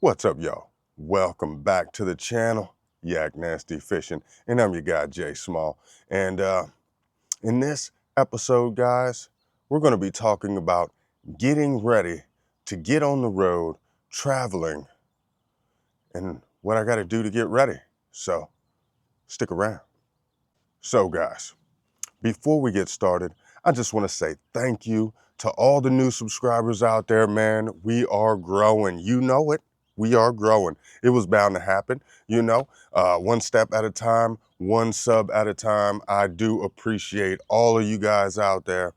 What's up, y'all? Welcome back to the channel, Yaknastiiifishing, and I'm your guy, Jay Small. And in this episode, guys, we're going to be talking about getting ready to get on the road, traveling, and what I got to do to get ready. So, stick around. So, guys, before we get started, I just want to say thank you to all the new subscribers out there, man. We are growing. You know it. We are growing. It was bound to happen, one step at a time, one sub at a time. I do appreciate all of you guys out there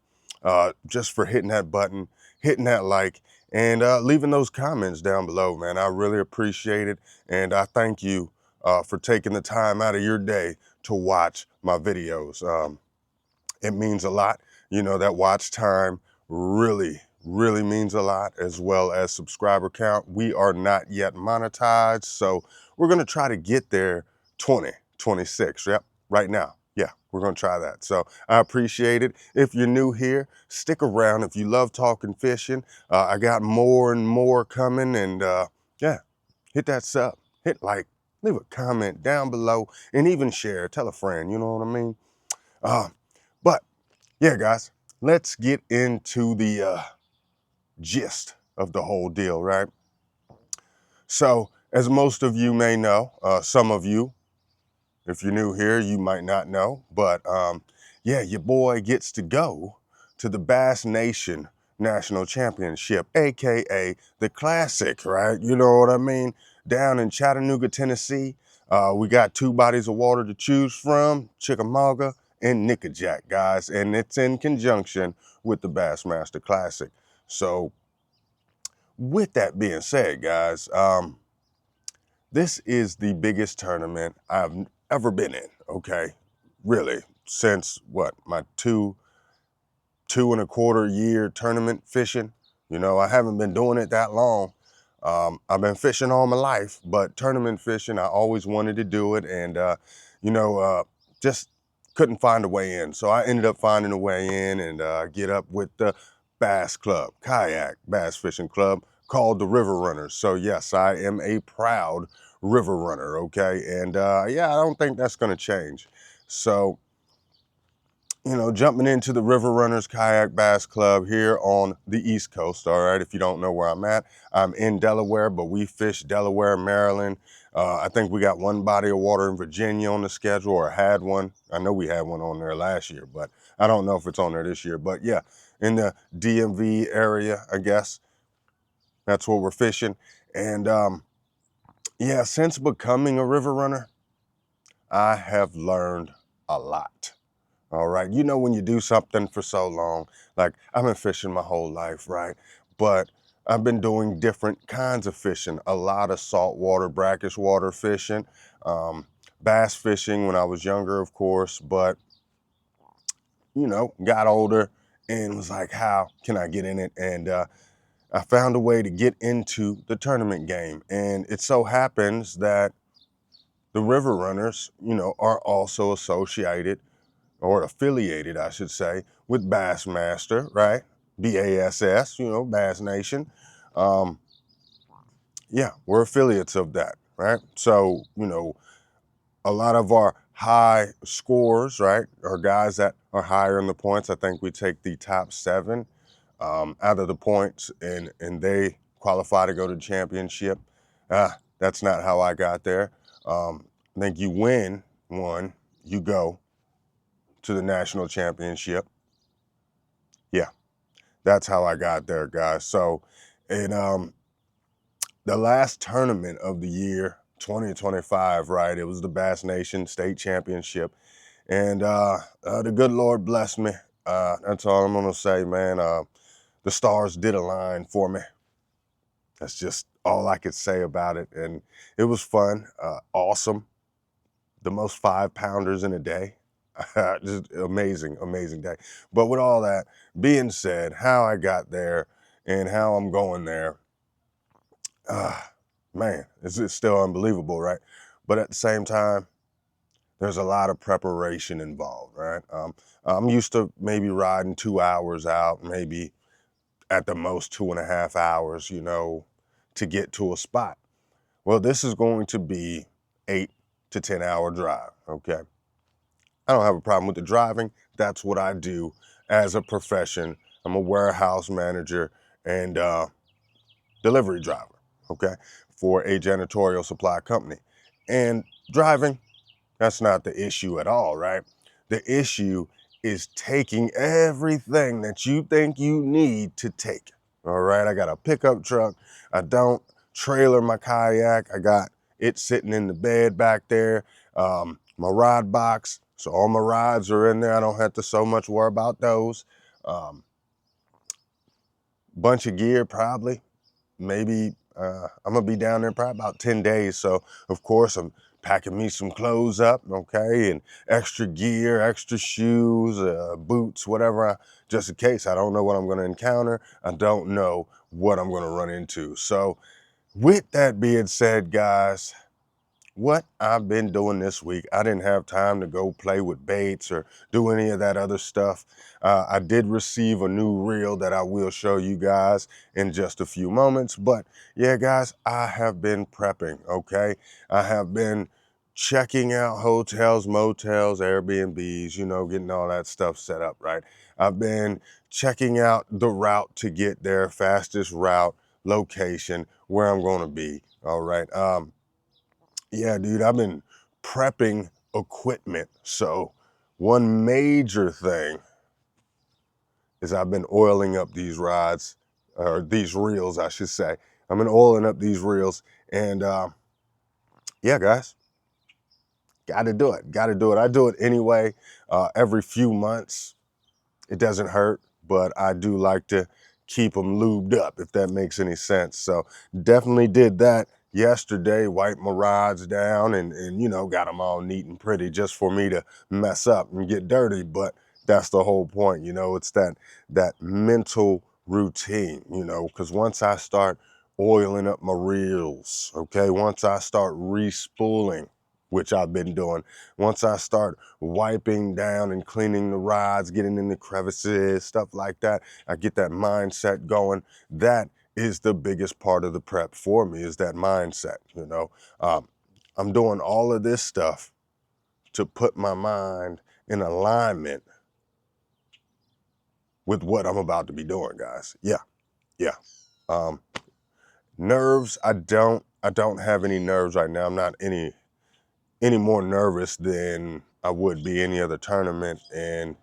just for hitting that button, hitting that like, and leaving those comments down below, man. I really appreciate it. And I thank you for taking the time out of your day to watch my videos. It means a lot. That watch time really means a lot, as well as subscriber count. We are not yet monetized, so we're going to try to get there 2026. Yep, right now. Yeah, we're going to try that. So I appreciate it. If you're new here, stick around. If you love talking fishing, I got more and more coming. And yeah, hit that sub, hit like, leave a comment down below, and even share. Tell a friend, you know what I mean? But yeah, guys, let's get into the gist of the whole deal, right? So, as most of you may know, some of you, if you're new here, you might not know, but yeah, your boy gets to go to the Bass Nation National Championship, aka the Classic, right? You know what I mean? Down in Chattanooga, Tennessee. We got two bodies of water to choose from, Chickamauga and Nickajack, guys, and it's in conjunction with the Bassmaster Classic. So, with that being said, guys, this is the biggest tournament I've ever been in, okay? Really, since what, my two and a quarter year tournament fishing. I haven't been doing it that long. I've been fishing all my life, but tournament fishing, I always wanted to do it, and just couldn't find a way in. So I ended up finding a way in, and get up with the bass club, kayak bass fishing club, called the River Runners. So yes, I am a proud river runner, okay? And yeah, I don't think that's gonna change. So, jumping into the River Runners Kayak Bass Club here on the East Coast, all right? If you don't know where I'm at, I'm in Delaware, but we fish Delaware, Maryland. I think we got one body of water in Virginia on the schedule, or had one. I know we had one on there last year, but I don't know if it's on there this year. But yeah, in the DMV area, I guess, that's what we're fishing. And yeah, since becoming a river runner, I have learned a lot. All right. When you do something for so long, like I've been fishing my whole life, right? But I've been doing different kinds of fishing, a lot of saltwater, brackish water fishing, bass fishing when I was younger, of course, but, got older and was like, how can I get in it? And I found a way to get into the tournament game. And it so happens that the River Runners, are also associated, or affiliated, I should say, with Bassmaster, right? BASS, Bass Nation. Yeah, we're affiliates of that, right? So, a lot of our high scores, right, are guys that are higher in the points. I think we take the top 7 out of the points, and they qualify to go to the championship. That's not how I got there. I think you win one, you go to the national championship. Yeah, that's how I got there, guys. So, in the last tournament of the year, 2025, right? It was the Bass Nation State Championship, and the good Lord blessed me. That's all I'm gonna say, man. The stars did align for me. That's just all I could say about it, and it was fun, awesome. The most 5-pounders in a day. Just amazing day. But with all that being said, how I got there and how I'm going there, man, it's still unbelievable, right? But at the same time, there's a lot of preparation involved, right? I'm used to maybe riding 2 hours out, maybe at the most 2.5 hours, to get to a spot. Well, this is going to be 8 to 10 hour drive, okay? I don't have a problem with the driving. That's what I do as a profession. I'm a warehouse manager and delivery driver, okay, for a janitorial supply company. And driving, that's not the issue at all, right? The issue is taking everything that you think you need to take. All right, I got a pickup truck. I don't trailer my kayak. I got it sitting in the bed back there. My rod box, so all my rods are in there. I don't have to so much worry about those. Bunch of gear, probably. Maybe I'm gonna be down there probably about 10 days. So of course I'm packing me some clothes up, okay, and extra gear, extra shoes, boots, whatever, just in case. I don't know what I'm gonna encounter. I don't know what I'm gonna run into. So with that being said, guys, what I've been doing this week, I didn't have time to go play with baits or do any of that other stuff. I did receive a new reel that I will show you guys in just a few moments. But yeah, guys, I have been prepping, okay? I have been checking out hotels, motels, Airbnbs, you know, getting all that stuff set up, right? I've been checking out the route to get there, fastest route, location, where I'm going to be, all right? Yeah, dude, I've been prepping equipment. So one major thing is I've been oiling up these rods, or these reels, I should say. I've been oiling up these reels, and yeah, guys, got to do it. Got to do it. I do it anyway, every few months. It doesn't hurt, but I do like to keep them lubed up, if that makes any sense. So definitely did that yesterday, wiped my rods down and you know, got them all neat and pretty just for me to mess up and get dirty. But that's the whole point, you know, it's that mental routine, you know, because once I start oiling up my reels, okay, once I start respooling, which I've been doing, once I start wiping down and cleaning the rods, getting in the crevices, stuff like that, I get that mindset going. That is the biggest part of the prep for me, is that mindset, you know. I'm doing all of this stuff to put my mind in alignment with what I'm about to be doing, guys. Yeah. Um, Nerves, I don't have any nerves right now. I'm not any more nervous than I would be any other tournament, and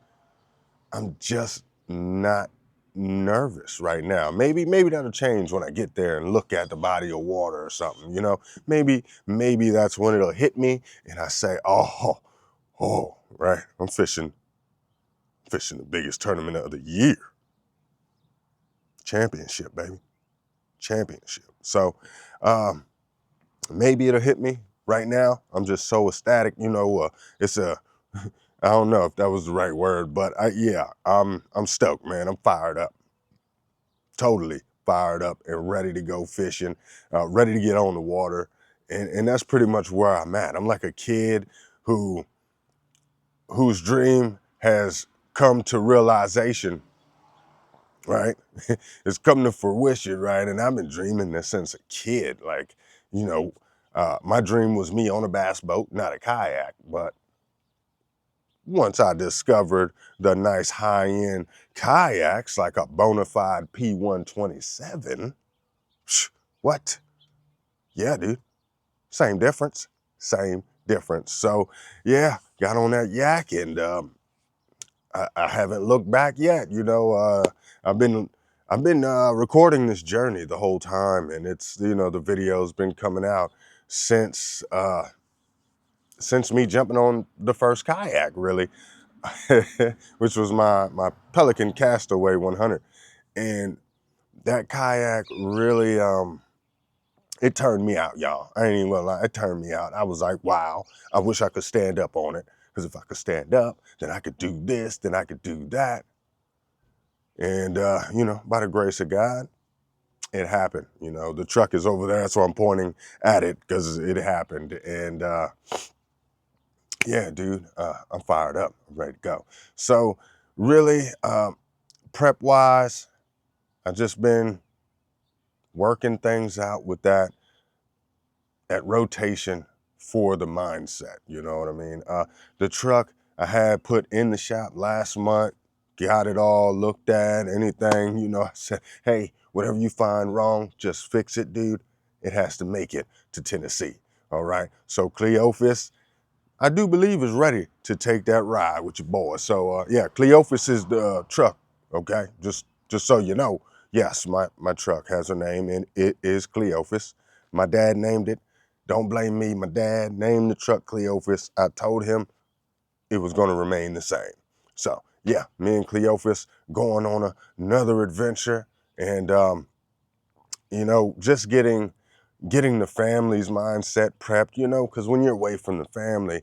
I'm just not nervous right now. Maybe that'll change when I get there and look at the body of water or something, you know. Maybe that's when it'll hit me and I say, oh, right, I'm fishing the biggest tournament of the year. Championship, baby. Championship. So maybe it'll hit me. Right now, I'm just so ecstatic, you know. It's a I don't know if that was the right word, but yeah, I'm stoked, man. I'm fired up. Totally fired up and ready to go fishing, ready to get on the water. And that's pretty much where I'm at. I'm like a kid whose dream has come to realization, right? It's come to fruition, right? And I've been dreaming this since a kid. Like, you know, my dream was me on a bass boat, not a kayak. But once I discovered the nice high-end kayaks, like a bona fide P127, what? Yeah, dude. Same difference. Same difference. So yeah, got on that yak, and I haven't looked back yet. You know, I've been recording this journey the whole time, and it's, you know, the video's been coming out since me jumping on the first kayak, really, which was my Pelican Castaway 100, and that kayak really it turned me out, y'all. I ain't even gonna lie, it turned me out. I was like, wow, I wish I could stand up on it. Because if I could stand up, then I could do this, then I could do that. And, you know, by the grace of God, it happened. You know, the truck is over there, so I'm pointing at it because it happened. And yeah, dude, I'm fired up. I'm ready to go. So really, prep-wise, I've just been working things out with that at rotation for the mindset. You know what I mean? The truck I had put in the shop last month, got it all looked at, anything, I said, hey, whatever you find wrong, just fix it, dude. It has to make it to Tennessee. All right. So Cleophas, I do believe, is ready to take that ride with your boy. So yeah, Cleophas is the truck. Okay. Just so you know, yes, my truck has a name and it is Cleophas. My dad named it. Don't blame me. My dad named the truck Cleophas. I told him it was going to remain the same. So yeah, me and Cleophas going on another adventure, and just getting the family's mindset prepped, because when you're away from the family,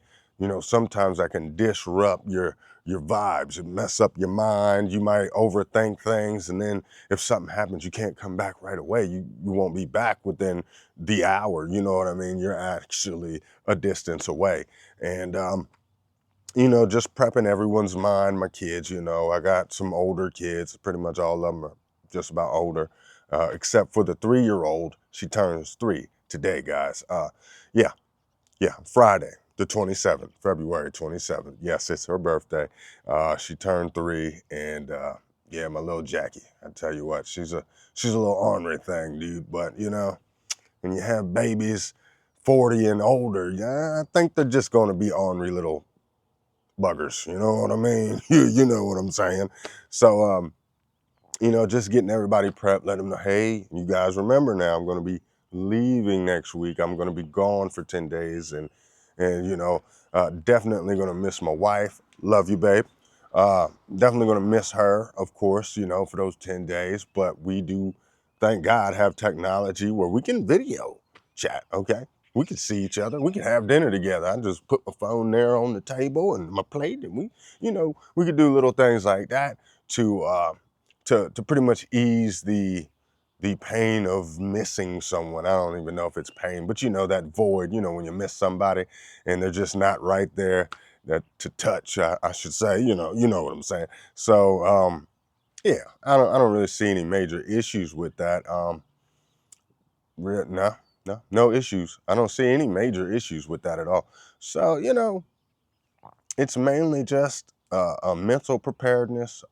sometimes that can disrupt your vibes and mess up your mind. You might overthink things, and then if something happens, you can't come back right away. You won't be back within the hour. You know what I mean? You're actually a distance away. And just prepping everyone's mind, my kids, I got some older kids, pretty much all of them are just about older, except for the 3-year-old. She turns 3 today, guys. Yeah, Friday, the 27th, February 27th. Yes, it's her birthday. She turned 3, and yeah, my little Jackie, I tell you what, she's a little ornery thing, dude, but when you have babies 40 and older, yeah, I think they're just going to be ornery little buggers, you know what I mean? You know what I'm saying? So, just getting everybody prepped, let them know, hey, you guys remember now, I'm going to be leaving next week. I'm going to be gone for 10 days and definitely going to miss my wife. Love you, babe. Definitely going to miss her, of course, for those 10 days. But we do, thank God, have technology where we can video chat, okay? We can see each other. We can have dinner together. I just put my phone there on the table and my plate, and we could do little things like that to pretty much ease the pain of missing someone. I don't even know if it's pain, but that void, when you miss somebody and they're just not right there that to touch, I should say, you know what I'm saying. So yeah, I don't really see any major issues with that. No issues. I don't see any major issues with that at all. So it's mainly just a mental preparedness,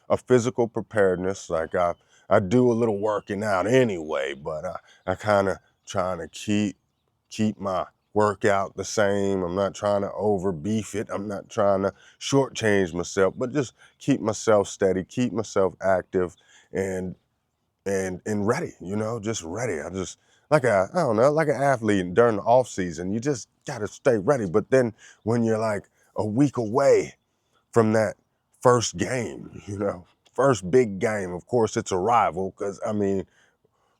a physical preparedness. Like I do a little working out anyway, but I kind of trying to keep my workout the same. I'm not trying to over beef it. I'm not trying to shortchange myself, but just keep myself steady, keep myself active, and and ready. Just ready. I don't know, like an athlete during the off season. You just gotta stay ready. But then when you're like a week away from that first game, first big game. Of course, it's a rival because, I mean,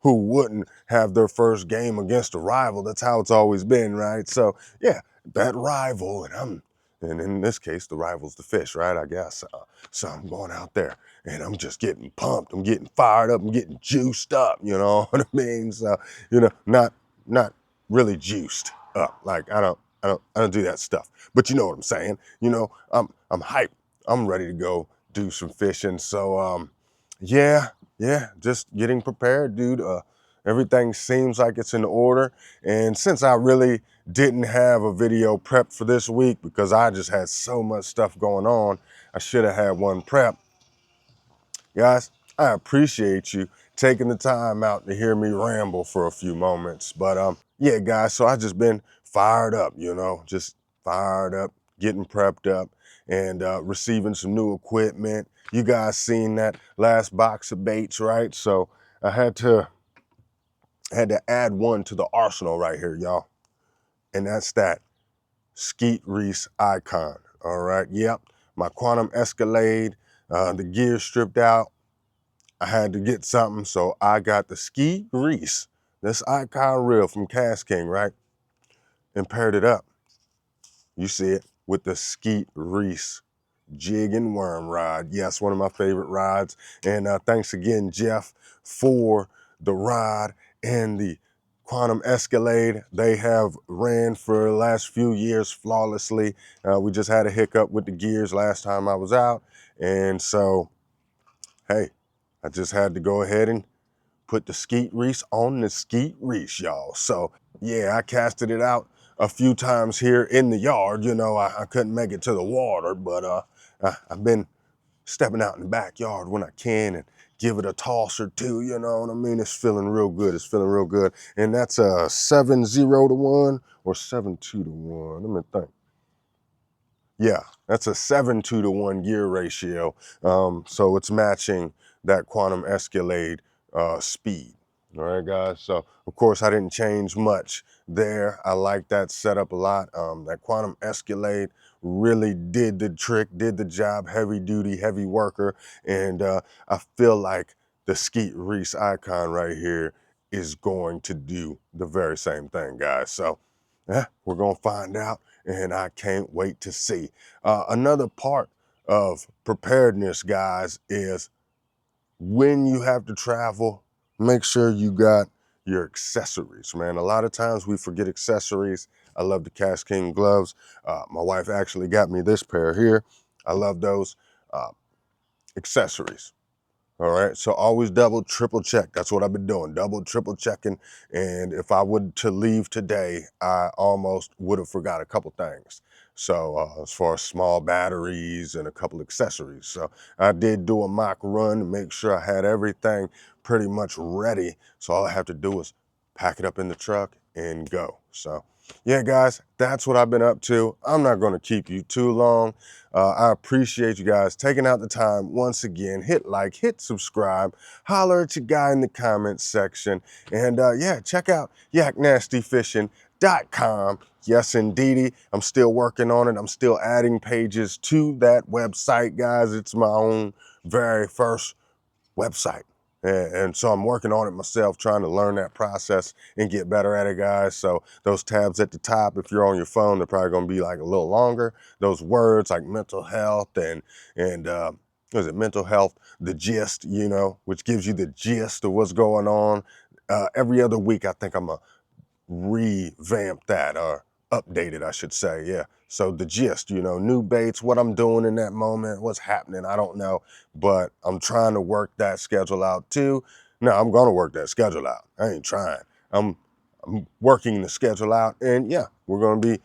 who wouldn't have their first game against a rival? That's how it's always been, right? So, yeah, that rival, and in this case, the rival's the fish, right? I guess. So I'm going out there and I'm just getting pumped. I'm getting fired up. I'm getting juiced up. You know what I mean? So, not really juiced up. Like I don't do that stuff. But you know what I'm saying? I'm hyped. I'm ready to go do some fishing. So, yeah, just getting prepared, dude. Everything seems like it's in order. And since I really didn't have a video prepped for this week because I just had so much stuff going on, I should have had one prep. Guys, I appreciate you taking the time out to hear me ramble for a few moments. But yeah, guys, so I just been fired up, just fired up, getting prepped up, and receiving some new equipment. You guys seen that last box of baits, right? So I had to add one to the arsenal right here, y'all. And that's that Skeet Reese Icon. All right, yep. My Quantum Escalade, the gear stripped out. I had to get something, so I got the Skeet Reese, this Icon reel from Cast King, right? And paired it up. You see it with the Skeet Reese jig and worm rod. Yes, one of my favorite rods. And thanks again, Jeff, for the rod and the Quantum Escalade. They have ran for the last few years flawlessly. We just had a hiccup with the gears last time I was out. And so, hey, I just had to go ahead and put the Skeet Reese on the Skeet Reese, y'all. So Yeah, I casted it out a few times here in the yard. You know, I couldn't make it to the water, but I've been stepping out in the backyard when I can and give it a toss or two. You know what I mean? It's feeling real good. It's feeling real good. And that's a 7-0 to 1 or 7-2 to 1. Let me think. Yeah, that's a 7-2 to 1 gear ratio. So it's matching that quantum escalade speed. All right, guys. So of course I didn't change much there. I like that setup a lot. That quantum escalade really did the trick, did the job, heavy duty, heavy worker. And I feel like the Skeet Reese icon right here is going to do the very same thing, guys. So yeah, we're gonna find out, and I can't wait to see. Another part of preparedness, guys, is when you have to travel, make sure you got your accessories, man. A lot of times we forget accessories. I love the Cash King gloves. My wife actually got me this pair here. I love those accessories. All right, so always double, triple check. That's what I've been doing, double, triple checking. And if I would to leave today, I almost would have forgot a couple things. So as far as small batteries and a couple accessories. So I did do a mock run to make sure I had everything pretty much ready. So all I have to do is pack it up in the truck and go. So yeah, guys, that's what I've been up to. I'm not going to keep you too long. I appreciate you guys taking out the time once again. Hit like, hit subscribe, holler at your guy in the comments section. And yeah, check out yaknastiiifishing.com. Yes, indeedy. I'm still working on it. I'm still adding pages to that website, guys. It's my own very first website. And so I'm working on it myself, trying to learn that process and get better at it, guys. So those tabs at the top, if you're on your phone, they're probably going to be like a little longer. Those words like mental health and what is it, mental health, the gist, you know, which gives you the gist of what's going on. Every other week, I think I'm revamp that or update it, I should say. Yeah. So the gist, you know, new baits, what I'm doing in that moment, what's happening, I don't know, but I'm trying to work that schedule out too. No, I'm going to work that schedule out. I ain't trying. I'm, I'm working the schedule out, and yeah, we're going to be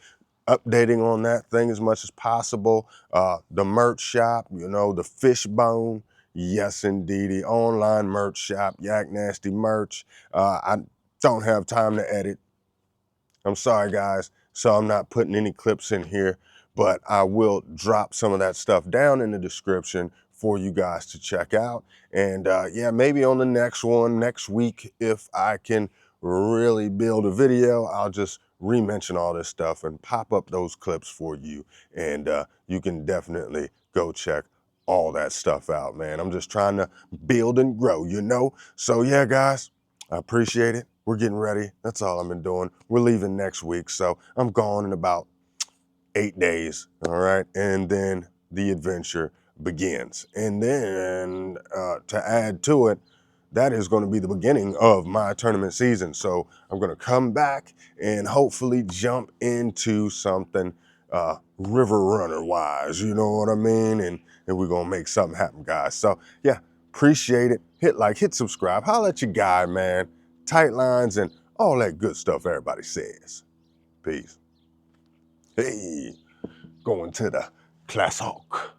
updating on that thing as much as possible. The merch shop, you know, the fishbone. Yes, indeed. The online merch shop, Yak Nasty merch. I don't have time to edit. I'm sorry, guys. So I'm not putting any clips in here, but I will drop some of that stuff down in the description for you guys to check out. And yeah, maybe on the next one, next week, if I can really build a video, I'll just re-mention all this stuff and pop up those clips for you. And you can definitely go check all that stuff out, man. I'm just trying to build and grow, you know? So yeah, guys, I appreciate it. We're getting ready. That's all I've been doing. We're leaving next week, so I'm gone in about 8 days, all right? And then the adventure begins. And then to add to it, that is going to be the beginning of my tournament season. So I'm going to come back and hopefully jump into something river runner wise, you know what I mean? And we're going to make something happen, guys. So yeah, appreciate it. Hit like, hit subscribe. Holla at your guy, man. Tight lines and all that good stuff everybody says. Peace. Hey, going to the class hawk.